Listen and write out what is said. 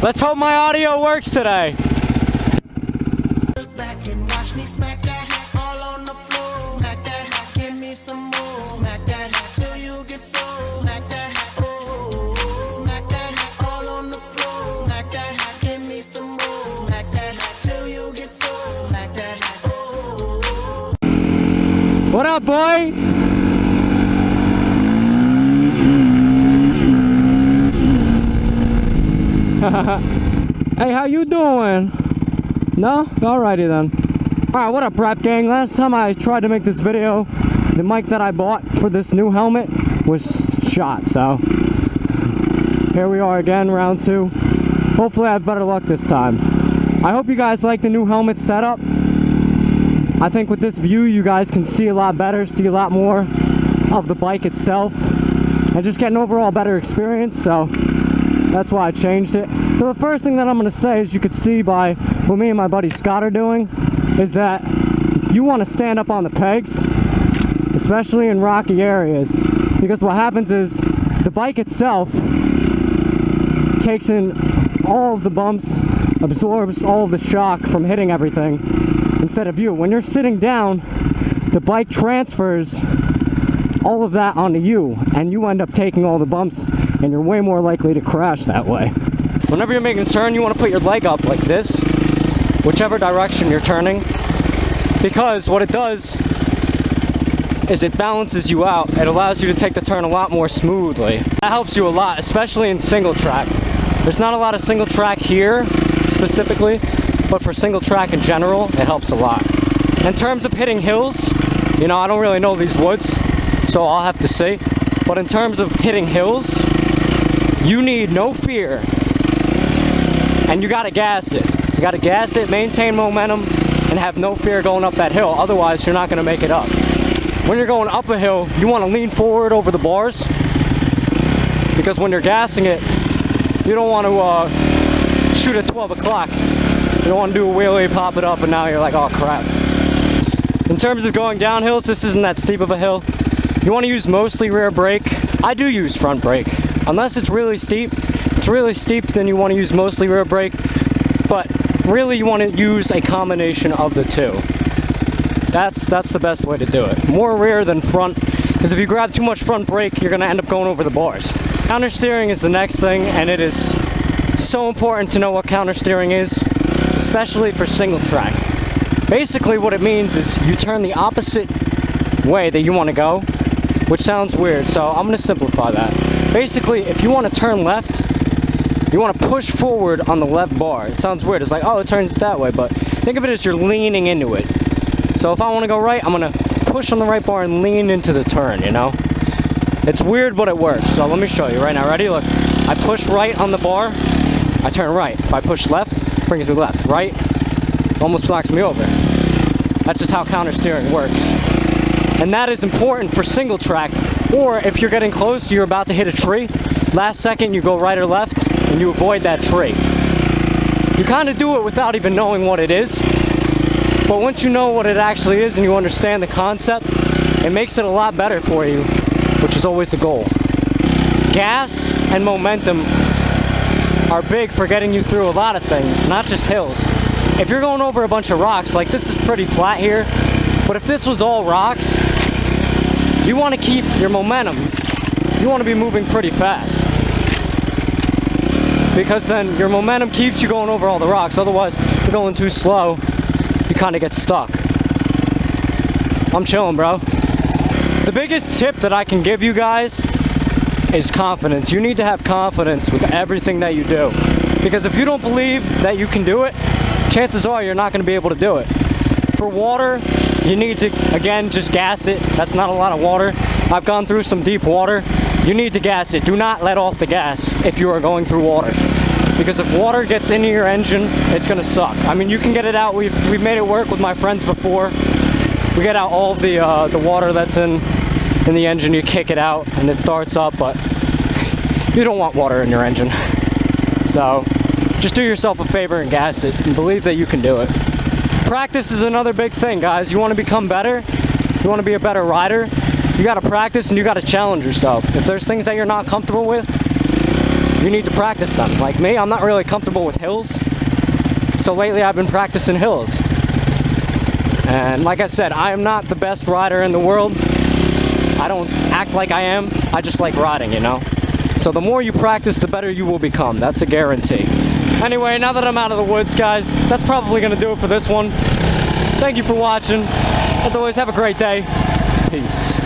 Let's hope my audio works today. Look back and watch me smack that all on the floor. Smack that, give me some more. Smack that till you get sore. Smack that, oh. Smack that all on the floor. Smack that, give me some more. Smack that till you get sore. Smack that, oh. What up, boy? Hey, how you doing? No? Alrighty then. Alright, what up, rap gang? Last time I tried to make this video, the mic that I bought for this new helmet was shot, so here we are again, round 2. Hopefully I have better luck this time. I hope you guys like the new helmet setup. I think with this view you guys can see a lot better, see a lot more of the bike itself, and just get an overall better experience, so that's why I changed it. So the first thing that I'm going to say, as you could see by what me and my buddy Scott are doing, is that you want to stand up on the pegs, especially in rocky areas, because what happens is the bike itself takes in all of the bumps, absorbs all of the shock from hitting everything, instead of you. When you're sitting down, the bike transfers all of that onto you, and you end up taking all the bumps, and you're way more likely to crash that way. Whenever you're making a turn, you want to put your leg up like this, whichever direction you're turning, because what it does is it balances you out. It allows you to take the turn a lot more smoothly. That helps you a lot, especially in single track. There's not a lot of single track here specifically, but for single track in general, it helps a lot. In terms of hitting hills, you know, I don't really know these woods, so I'll have to see. But in terms of hitting hills, you need no fear, and you gotta gas it. You gotta gas it, maintain momentum, and have no fear going up that hill. Otherwise, you're not gonna make it up. When you're going up a hill, you wanna lean forward over the bars, because when you're gassing it, you don't want to shoot at 12 o'clock. You don't want to do a wheelie, pop it up, and now you're like, oh crap. In terms of going down hills, this isn't that steep of a hill. You want to use mostly rear brake. I do use front brake. Unless it's really steep. If it's really steep, then you want to use mostly rear brake. But really you want to use a combination of the two. That's the best way to do it. More rear than front, because if you grab too much front brake, you're going to end up going over the bars. Countersteering is the next thing, and it is so important to know what countersteering is, especially for single track. Basically what it means is you turn the opposite way that you want to go, which sounds weird, so I'm going to simplify that. Basically, if you want to turn left, you want to push forward on the left bar. It sounds weird. It's like, oh, it turns that way, but think of it as you're leaning into it. So if I want to go right, I'm going to push on the right bar and lean into the turn, you know? It's weird, but it works. So let me show you right now. Ready? Look. I push right on the bar, I turn right. If I push left, it brings me left. Right, almost knocks me over. That's just how countersteering works. And that is important for single track, or if you're getting close, you're about to hit a tree, last second you go right or left, and you avoid that tree. You kind of do it without even knowing what it is, but once you know what it actually is and you understand the concept, it makes it a lot better for you, which is always the goal. Gas and momentum are big for getting you through a lot of things, not just hills. If you're going over a bunch of rocks, like this is pretty flat here, but if this was all rocks, you want to keep your momentum. You want to be moving pretty fast, because then your momentum keeps you going over all the rocks. Otherwise, if you're going too slow, you kind of get stuck. I'm chilling, bro. The biggest tip that I can give you guys is confidence. You need to have confidence with everything that you do, because if you don't believe that you can do it, chances are you're not going to be able to do it. For water, you need to, again, just gas it. That's not a lot of water. I've gone through some deep water. You need to gas it. Do not let off the gas if you are going through water, because if water gets into your engine, it's going to suck. I mean, you can get it out. We've made it work with my friends before. We get out all of the water that's in the engine. You kick it out and it starts up, but you don't want water in your engine. So just do yourself a favor and gas it, and believe that you can do it. Practice is another big thing, guys. You want to become better, you want to be a better rider, you got to practice and you got to challenge yourself. If there's things that you're not comfortable with, you need to practice them. Like me, I'm not really comfortable with hills. So lately I've been practicing hills. And like I said, I am not the best rider in the world. I don't act like I am. I just like riding, you know? So the more you practice, the better you will become. That's a guarantee. Anyway, now that I'm out of the woods, guys, that's probably gonna do it for this one. Thank you for watching. As always, have a great day. Peace.